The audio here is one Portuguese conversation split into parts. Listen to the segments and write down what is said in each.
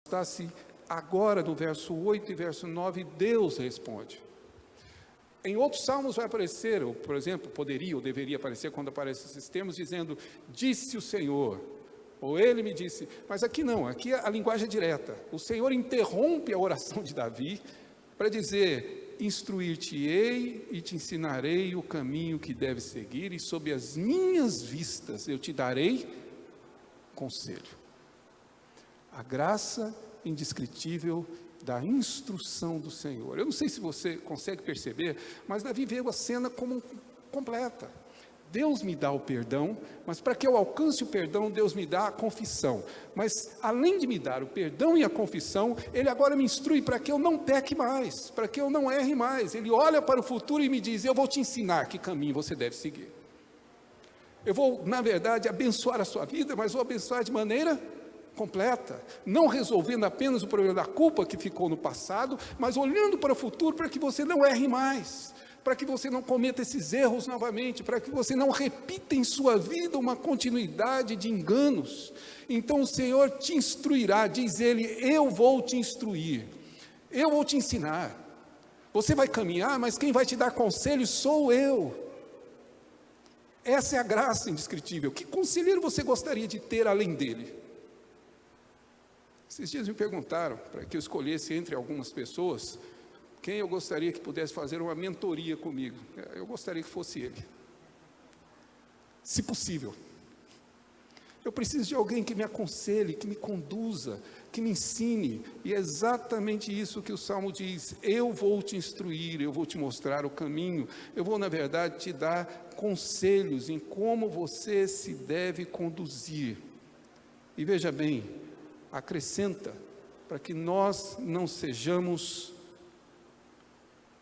Está-se agora no verso 8 e verso 9, Deus responde. Em outros salmos vai aparecer, ou, por exemplo, poderia ou deveria aparecer quando aparecem esses termos, dizendo, disse o Senhor, ou ele me disse, mas aqui não, aqui a linguagem é direta. O Senhor interrompe a oração de Davi para dizer, instruir-te-ei e te ensinarei o caminho que deves seguir, e sob as minhas vistas eu te darei conselho. A graça indescritível da instrução do Senhor. Eu não sei se você consegue perceber, mas Davi vê a cena como completa. Deus me dá o perdão, mas para que eu alcance o perdão, Deus me dá a confissão. Mas além de me dar o perdão e a confissão, Ele agora me instrui para que eu não peque mais, para que eu não erre mais. Ele olha para o futuro e me diz, eu vou te ensinar que caminho você deve seguir. Eu vou, na verdade, abençoar a sua vida, mas vou abençoar de maneira completa, não resolvendo apenas o problema da culpa que ficou no passado, mas olhando para o futuro para que você não erre mais, para que você não cometa esses erros novamente, para que você não repita em sua vida uma continuidade de enganos. Então o Senhor te instruirá, diz Ele, eu vou te instruir, eu vou te ensinar. Você vai caminhar, mas quem vai te dar conselhos sou eu. Essa é a graça indescritível. Que conselheiro você gostaria de ter além dele? Esses dias me perguntaram, para que eu escolhesse entre algumas pessoas, quem eu gostaria que pudesse fazer uma mentoria comigo. Eu gostaria que fosse ele. Se possível. Eu preciso de alguém que me aconselhe, que me conduza, que me ensine. E é exatamente isso que o Salmo diz. Eu vou te instruir, eu vou te mostrar o caminho. Eu vou, na verdade, te dar conselhos em como você se deve conduzir. E veja bem, acrescenta, para que nós não sejamos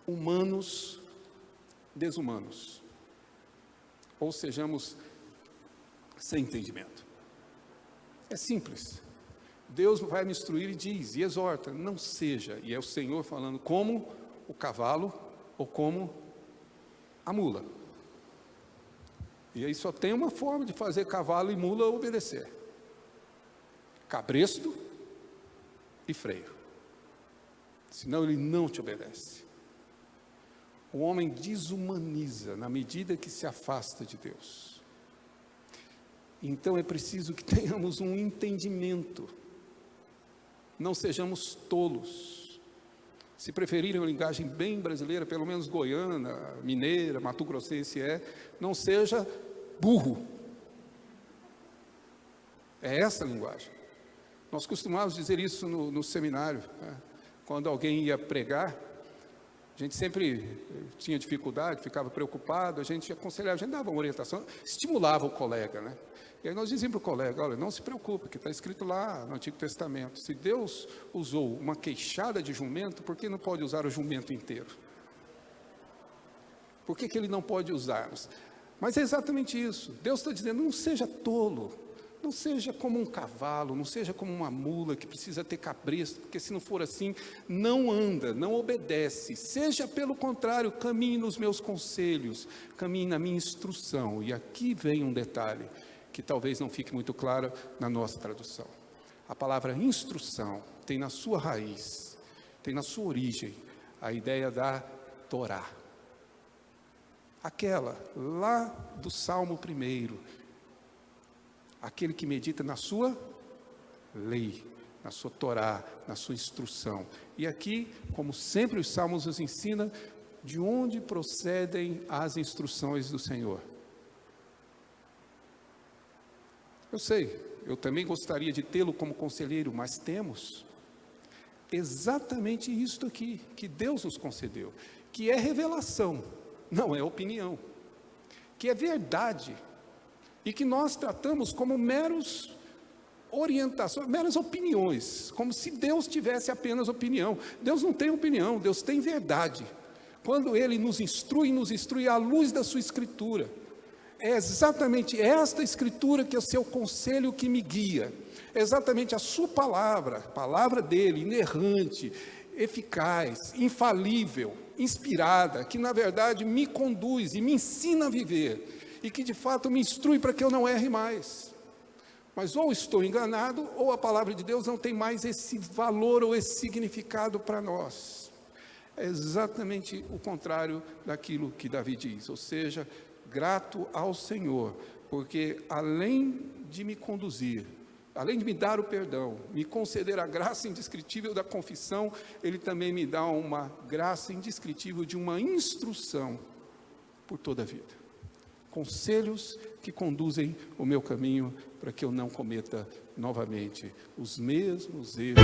humanos desumanos, ou sejamos sem entendimento. É simples. Deus vai me instruir e diz, e exorta, não seja, e é o Senhor falando, como o cavalo ou como a mula. E aí só tem uma forma de fazer cavalo e mula obedecer. Cabresto e freio, senão ele não te obedece. O homem desumaniza na medida que se afasta de Deus. Então é preciso que tenhamos um entendimento, não sejamos tolos. Se preferirem uma linguagem bem brasileira, pelo menos goiana, mineira, mato-grossense não seja burro. É essa a linguagem. Nós costumávamos dizer isso no seminário, né? Quando alguém ia pregar, a gente sempre tinha dificuldade, ficava preocupado, a gente aconselhava, a gente dava uma orientação, estimulava o colega, né? E aí nós dizíamos para o colega, olha, não se preocupe, que está escrito lá no Antigo Testamento, se Deus usou uma queixada de jumento, por que não pode usar o jumento inteiro? Por que Ele não pode usar-nos? Mas é exatamente isso, Deus está dizendo, não seja tolo, não seja como um cavalo, não seja como uma mula que precisa ter cabresto, porque se não for assim, não anda, não obedece. Seja pelo contrário, caminhe nos meus conselhos, caminhe na minha instrução. E aqui vem um detalhe que talvez não fique muito claro na nossa tradução. A palavra instrução tem na sua raiz, tem na sua origem, a ideia da Torá. Aquela lá do Salmo 1, aquele que medita na sua lei, na sua Torá, na sua instrução. E aqui, como sempre os Salmos nos ensinam, de onde procedem as instruções do Senhor? Eu sei, eu também gostaria de tê-lo como conselheiro, mas temos exatamente isto aqui, que Deus nos concedeu, que é revelação, não é opinião, que é verdade, e que nós tratamos como meros orientações, meras opiniões, como se Deus tivesse apenas opinião. Deus não tem opinião, Deus tem verdade. Quando Ele nos instrui à luz da sua Escritura. É exatamente esta Escritura que é o seu conselho que me guia. É exatamente a sua palavra, a palavra dEle, inerrante, eficaz, infalível, inspirada, que na verdade me conduz e me ensina a viver. E que de fato me instrui para que eu não erre mais. Mas ou estou enganado, ou a palavra de Deus não tem mais esse valor ou esse significado para nós. É exatamente o contrário daquilo que Davi diz, ou seja, grato ao Senhor, porque além de me conduzir, além de me dar o perdão, me conceder a graça indescritível da confissão, Ele também me dá uma graça indescritível de uma instrução por toda a vida. Conselhos que conduzem o meu caminho para que eu não cometa novamente os mesmos erros.